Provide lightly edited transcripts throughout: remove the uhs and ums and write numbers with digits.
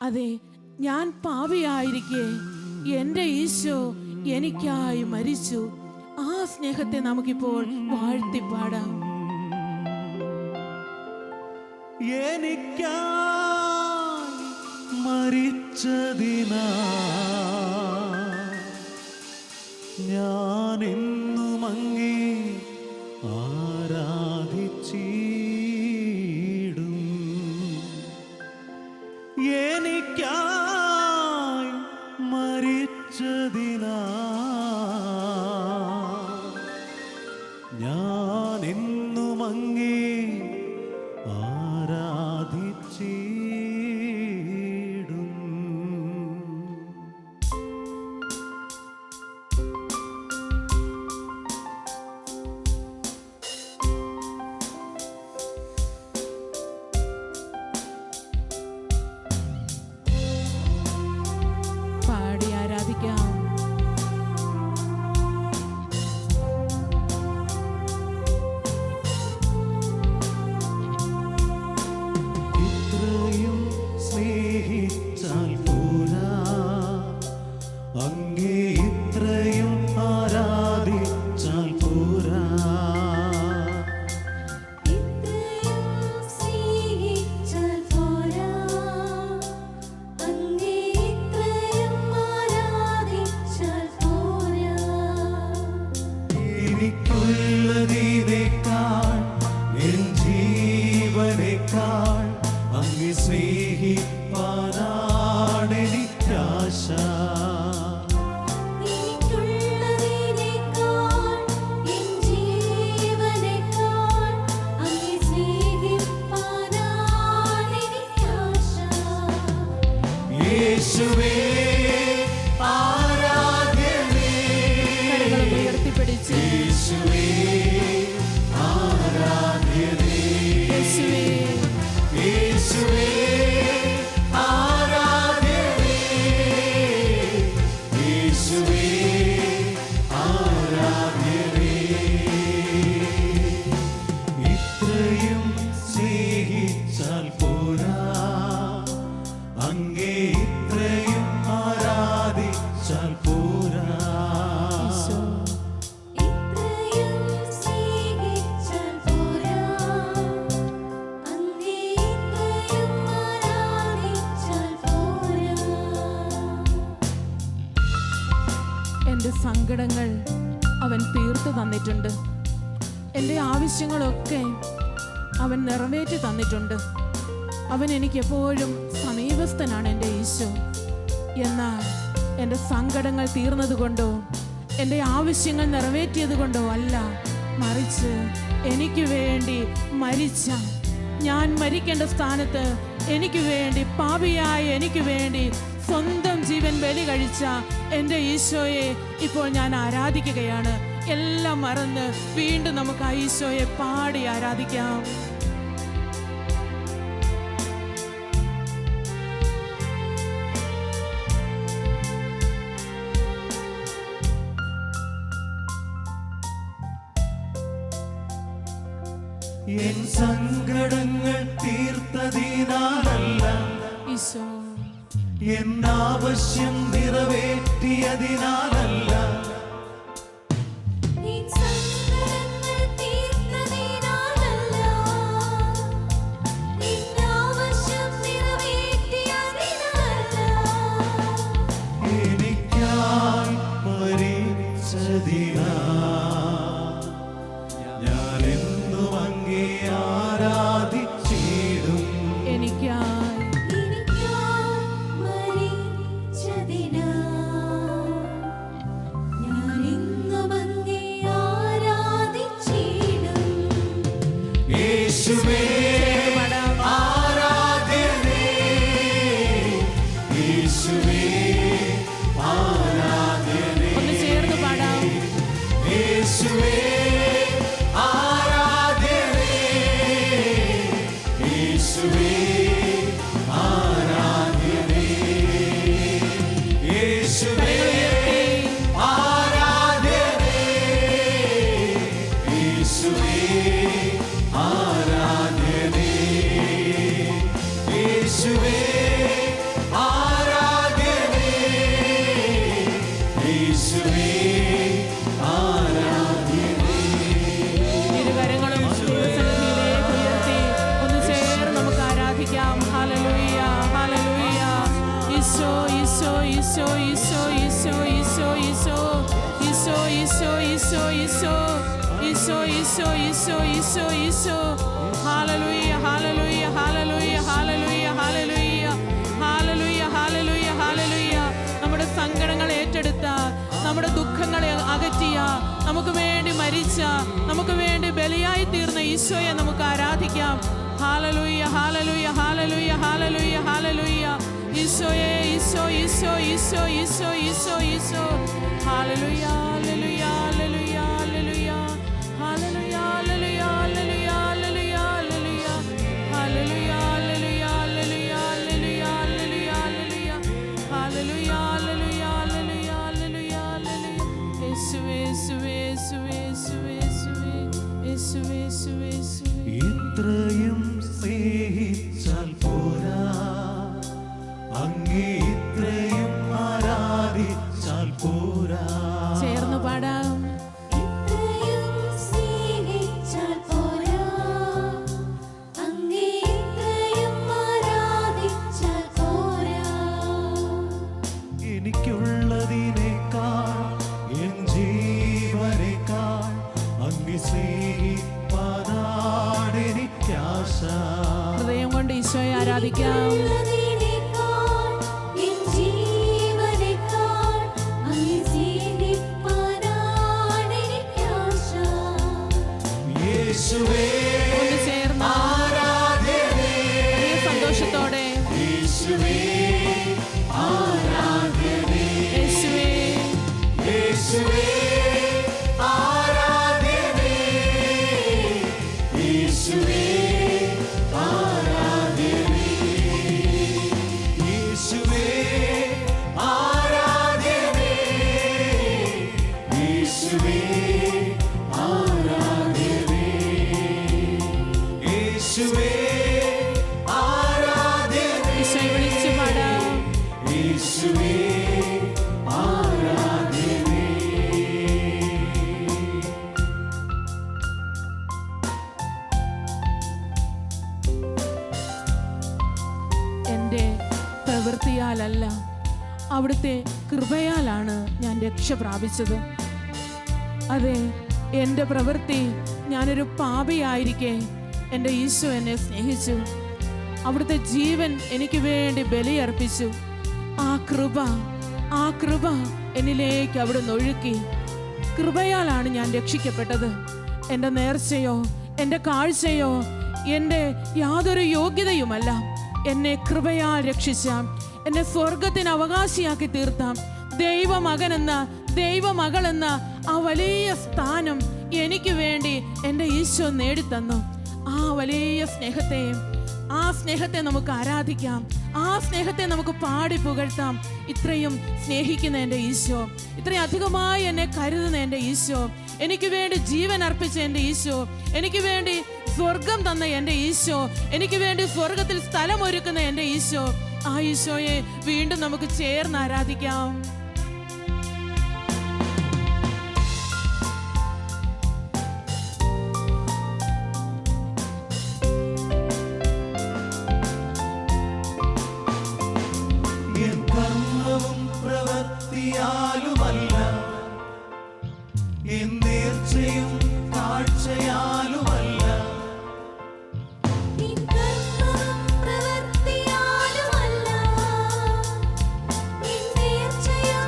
അതെ, ഞാൻ പാപിയായിരിക്കെ എൻ്റെ ഈശോ എനിക്കായി മരിച്ചു. ആ സ്നേഹത്തെ നമുക്കിപ്പോൾ വാഴ്ത്തിപ്പാടാം. എനിക്കായി മരിച്ചതിനാ ഞാൻ എന്നും അങ്ങേ ആരാധിച്ചിടും. എനിക്കായി മരിച്ചതിനാ ഞാൻ എന്നും അങ്ങേ ആരാധിച്ചിടും. പാടി ആരാധിക്കാം. ഇത്രയും സ്നേഹിച്ചാൽ പോരാ, അങ്ങേ ഇത്രയും ആരാധിച്ചാൽ പോരാ. എനിക്കുള്ളതിനേക്കാൾ എൻ ജീവനേക്കാൾ അങ്ങേ സ്നേഹിപ്പാനാണെനിക്കാശ. യേശുവേ ആരാധ്യനേ, കരങ്ങളൊന്ന് ഉയർത്തിപ്പിടിച്ച് യേശുവേ ആരാധ്യനേ, യേശുവേ യേശുവേ ആരാധ്യനേ, യേശുവേ ആരാധ്യനേ. ഇത്രയും സ്നേഹിച്ചാൽ പോരാ, അങ്ങേ ഇത്രയും ആരാധിച്ചാൽ പോരാ. എൻ്റെ സങ്കടങ്ങൾ അവൻ തീർത്തു തന്നിട്ടുണ്ട്. എൻ്റെ ആവശ്യങ്ങളൊക്കെ അവൻ നിറവേറ്റി തന്നിട്ടുണ്ട്. അവൻ എനിക്കെപ്പോഴും സമീപസ്ഥനാണ് എൻ്റെ ഈശോ. എന്നാൽ എൻ്റെ സങ്കടങ്ങൾ തീർന്നതുകൊണ്ടോ എൻ്റെ ആവശ്യങ്ങൾ നിറവേറ്റിയത് കൊണ്ടോ അല്ല, മറിച്ച് എനിക്ക് വേണ്ടി മരിച്ച, ഞാൻ മരിക്കേണ്ട സ്ഥാനത്ത് എനിക്ക് വേണ്ടി, പാപിയായ എനിക്ക് വേണ്ടി സ്വന്തം ജീവൻ ബലി കഴിച്ച എൻ്റെ ഈശോയെ ഇപ്പോൾ ഞാൻ ആരാധിക്കുകയാണ്. എല്ലാം മറന്ന് വീണ്ടും നമുക്ക് ആ ഈശോയെ പാടി ആരാധിക്കാം. എൻ സങ്കടങ്ങൾ തീർത്തതിനാലല്ല, ഈശോ എൻ ആവശ്യം നിറവേറ്റിയതിനാലല്ല, എനിക്കായി മരിച്ചതിനാ ഞാൻ എന്നും അങ്ങേ ആരാധിച്ചിടും. എനിക്കായി യേശുവേ ആരാധ്യനേ. ഇരുകരങ്ങളും ദൈവസന്നിധിയിലേക്ക് ഉയർത്തി ഒന്ന് ചേർന്ന് നമുക്ക് ആരാധിക്കാം. Hallelujah, hallelujah. Isho, Isho, Isho, Isho, Isho, Isho, Isho, Isho, Isho, Isho, Isho, Isho, Isho, Isho, Isho, Isho. Hallelujah, hallelujah, hallelujah, hallelujah, hallelujah, hallelujah, hallelujah, hallelujah. നമ്മുടെ സങ്കടങ്ങൾ ഏറ്റെടുത്ത, നമ്മുടെ ദുഃഖങ്ങളെ അകറ്റിയ, നമുക്ക് വേണ്ടി മരിച്ച, നമുക്ക് വേണ്ടി ബലിയായി തീർന്ന ഈശോയെ നമുക്ക് ആരാധിക്കാം. ഹല്ലേലൂയ, ഹല്ലേലൂയ, ഹല്ലേലൂയ, ഹല്ലേലൂയ, ഹല്ലേലൂയ. ഈശോയെ, Eesho, Isho, Isho, Isho, Isho, Isho. Hallelujah, hallelujah, hallelujah, hallelujah, hallelujah, hallelujah, hallelujah, hallelujah, hallelujah, hallelujah, hallelujah, hallelujah, hallelujah, hallelujah, hallelujah, hallelujah, hallelujah, hallelujah, ഹല്ലേലൂയ. യേശുവേ, യേശുവേ, യേശുവേ, യേശുവേ, യേശുവേ, യേശുവേ, യേശുവേ. ഇത്രയും സ്നേഹിച്ചാൽ പോരാ, അങ്ങേ ഇത്രയും ആരാധിച്ചാൽ പോരാ. ചേർന്ന് പാടാം. ഇത്രയും സ്നേഹിച്ചാൽ പോരാ, അങ്ങേ ഇത്രയും ആരാധിച്ചാൽ പോരാ. എനിക്കുള്ളതിനേക്കാൾ എൻ ജീവനേക്കാൾ അങ്ങേ സ്നേഹിപ്പാനാണ് എനിക്കാശ. ഹൃദയം കൊണ്ട് ഈശോയെ ആരാധിക്കാം. ഉള്ളതിനേക്കാൾ എൻ ജീവനേക്കാൾ അങ്ങേ സ്നേഹിപ്പാനാണ് എനിക്കാശ. യേശുവേ ഒന്ന് ചേർന്ന് ആരാധ്യനേ. വലിയ സന്തോഷത്തോടെ യേശുവേ ആരാധ്യനേ. യേശുവേ, യേശുവേ ആരാധ്യനേ. യേശുവേ ആരാധ്യനേ. യേശുവേ ആരാധ്യനേ. യേശുവേ ആരാധ്യനേ. യേശുവേ ആരാധ്യനേ. ഈശോയെ വിളിച്ചു പാടാം. യേശുവേ ആരാധ്യനേ. എൻ്റെ പ്രവൃത്തിയാലല്ല, അവിടുത്തെ കൃപയാലാണ് ഞാൻ രക്ഷ പ്രാപിച്ചത്. അതെ, എൻ്റെ പ്രവൃത്തി, ഞാനൊരു പാപിയായിരിക്കെ എൻ്റെ ഈശോ എന്നെ സ്നേഹിച്ചു. അവിടുത്തെ ജീവൻ എനിക്ക് വേണ്ടി ബലിയർപ്പിച്ചു. ആ കൃപ എന്നിലേക്ക് അവിടുന്ന് ഒഴുക്കി. കൃപയാലാണ് ഞാൻ രക്ഷിക്കപ്പെട്ടത്. എൻ്റെ നേർച്ചയോ എൻ്റെ കാഴ്ചയോ എൻ്റെ യാതൊരു യോഗ്യതയുമല്ല. എന്നെ കൃപയാൽ രക്ഷിച്ച, എന്നെ സ്വർഗത്തിന് അവകാശിയാക്കി തീർത്ത ദൈവമകനെന്ന, ദൈവമകളെന്ന ആ വലിയ സ്ഥാനം എനിക്ക് വേണ്ടി എൻ്റെ ഈശോ നേടിത്തന്നു. ആ വലിയ സ്നേഹത്തെ നമുക്ക് ആരാധിക്കാം. ആ സ്നേഹത്തെ നമുക്ക് പാടി പുകഴ്ത്താം. ഇത്രയും സ്നേഹിക്കുന്ന എൻ്റെ ഈശോ, ഇത്രയും അധികമായി എന്നെ കരുതുന്ന എൻ്റെ ഈശോ, എനിക്ക് വേണ്ടി ജീവൻ അർപ്പിച്ച എൻ്റെ ഈശോ, എനിക്ക് വേണ്ടി സ്വർഗം തന്ന എൻ്റെ ഈശോ, എനിക്ക് വേണ്ടി സ്വർഗത്തിൽ സ്ഥലമൊരുക്കുന്ന എൻ്റെ ഈശോ, ആ ഈശോയെ വീണ്ടും നമുക്ക് ചേർന്ന് ആരാധിക്കാം. എൻ കർമ്മവും പ്രവൃത്തിയാലുമല്ല, എൻ നേർച്ചയും കാഴ്ചയാലുമല്ല, നിൻ കർമ്മവും പ്രവൃത്തിയാലുമല്ല, നിൻ നേർച്ചയോ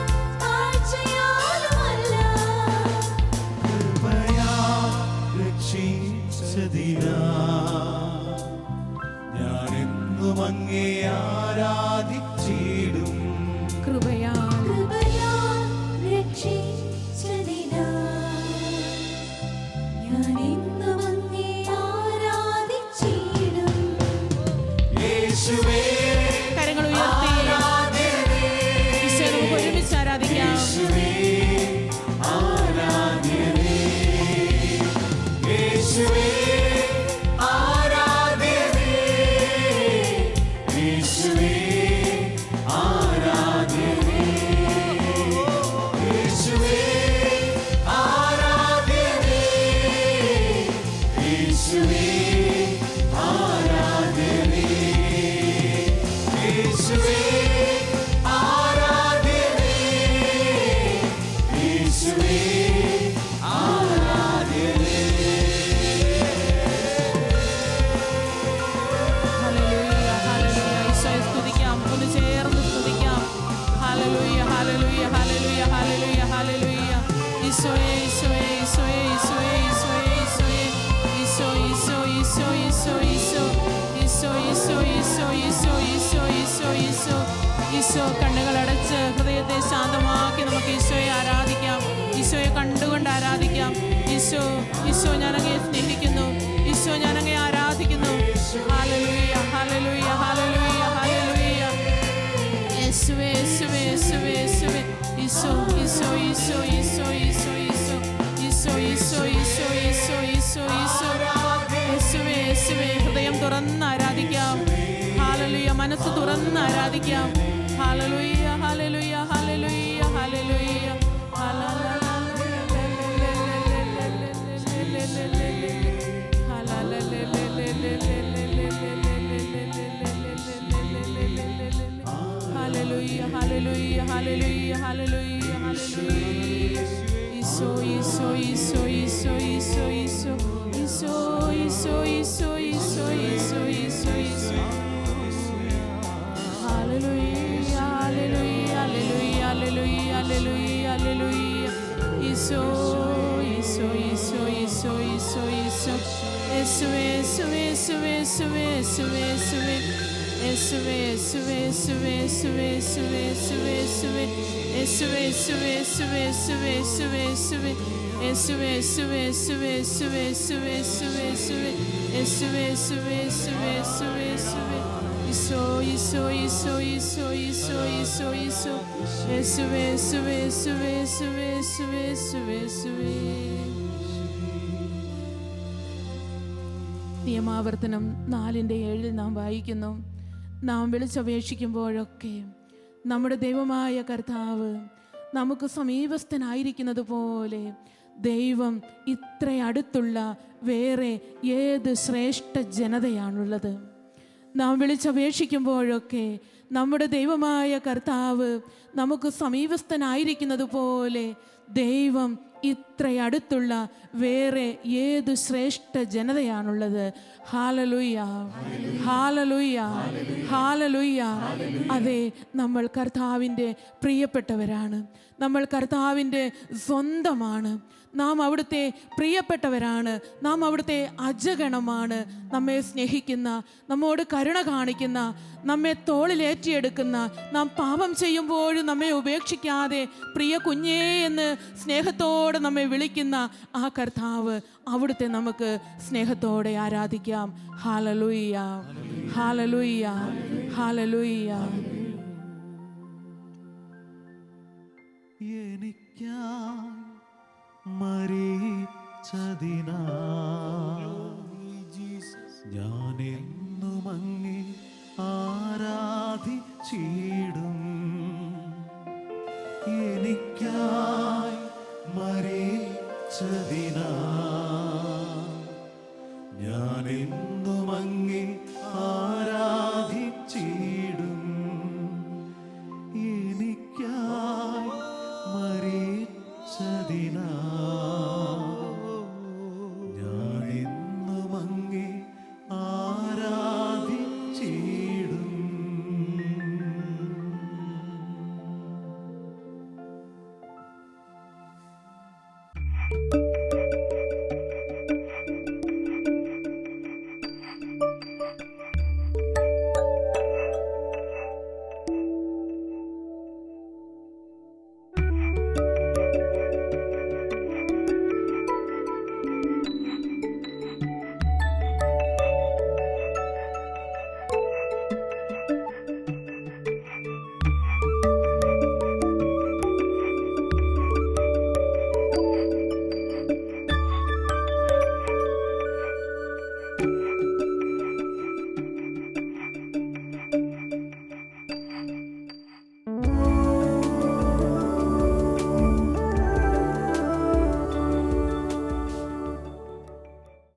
ഈശോ, ഈശോ ഞാൻ അങ്ങയെ സ്നേഹിക്കുന്നു. ഈശോ ഞാൻ അങ്ങയെ ആരാധിക്കുന്നു. ഹല്ലേലൂയ, ഹല്ലേലൂയ, ഹല്ലേലൂയ, ഹല്ലേലൂയ. യേശുവേ, യേശുവേ, യേശുവേ, യേശുവേ. ഈശോ, ഈശോ, ഈശോ, ഈശോ, ഈശോ, ഈശോ, ഈശോ, ഈശോ, ഈശോ, ഈശോ, ഈശോ, ഈശോ. യേശുവേ, യേശുവേ. ഹൃദയം തുറന്ന് ആരാധിക്കാം. ഹല്ലേലൂയ. മനസ്സ് തുറന്ന് ആരാധിക്കാം. Hallelujah, hallelujah, hallelujah, hallelujah. Hallelujah, hallelujah, hallelujah, hallelujah, hallelujah. Iso, Iso, Iso, Iso, Iso, Iso, Iso, Iso, Iso, Iso, Iso, Iso, Iso. Hallelujah, hallelujah, hallelujah, hallelujah, hallelujah, hallelujah. Iso, Iso, Iso, Iso, Iso, Iso. യേശുവേ, യേശുവേ, യേശുവേ, യേശുവേ, യേശുവേ, യേശുവേ. യേശുവേ, യേശുവേ, യേശുവേ, യേശുവേ, യേശുവേ, യേശുവേ, യേശുവേ. യേശുവേ, യേശുവേ, യേശുവേ, യേശുവേ, യേശുവേ, യേശുവേ. യേശുവേ, യേശുവേ, യേശുവേ, യേശുവേ, യേശുവേ, യേശുവേ, യേശുവേ. യേശുവേ, യേശുവേ, യേശുവേ, യേശുവേ, യേശുവേ. ഈശോ, ഈശോ, ഈശോ, ഈശോ, ഈശോ, ഈശോ, ഈശോ. യേശുവേ, യേശുവേ, യേശുവേ, യേശുവേ, യേശുവേ, യേശുവേ, യേശുവേ. നിയമാവർത്തനം 4:7 നാം വായിക്കുന്നു, നാം വിളിച്ചപേക്ഷിക്കുമ്പോഴൊക്കെ നമ്മുടെ ദൈവമായ കർത്താവ് നമുക്ക് സമീപസ്ഥനായിരിക്കുന്നത് പോലെ ദൈവം ഇത്ര അടുത്തുള്ള വേറെ ഏത് ശ്രേഷ്ഠ ജനതയാണുള്ളത്? നാം വിളിച്ചപേക്ഷിക്കുമ്പോഴൊക്കെ നമ്മുടെ ദൈവമായ കർത്താവ് നമുക്ക് സമീപസ്ഥനായിരിക്കുന്നത് പോലെ ദൈവം ഇത്ര അടുത്തുള്ള വേറെ ഏത് ശ്രേഷ്ഠ ജനതയാണുള്ളത്? Hallelujah, hallelujah, hallelujah. അതെ, നമ്മൾ കർത്താവിൻ്റെ പ്രിയപ്പെട്ടവരാണ്. നമ്മൾ കർത്താവിൻ്റെ സ്വന്തമാണ്. നാം അവിടുത്തെ പ്രിയപ്പെട്ടവരാണ്. നാം അവിടുത്തെ അജഗണമാണ്. നമ്മെ സ്നേഹിക്കുന്ന, നമ്മോട് കരുണ കാണിക്കുന്ന, നമ്മെ തോളിലേറ്റിയെടുക്കുന്ന, നാം പാപം ചെയ്യുമ്പോഴും നമ്മെ ഉപേക്ഷിക്കാതെ പ്രിയ കുഞ്ഞേ എന്ന് സ്നേഹത്തോടെ നമ്മെ വിളിക്കുന്ന ആ കർത്താവ്, അവിടുത്തെ നമുക്ക് സ്നേഹത്തോടെ ആരാധിക്കാം. Hallelujah, hallelujah, hallelujah. എനിക്കായി മരിച്ചതിനാ ഞാൻ എന്നും അങ്ങേ ആരാധിച്ചിടും. എനിക്കായി മരിച്ചതിനാ ഞാൻ എന്നും അങ്ങേ ആരാധിച്ചിടും. എനിക്കായി മരിച്ചതിനാ ഞാൻ എന്നും അങ്ങേ ആരാധിച്ചിടും.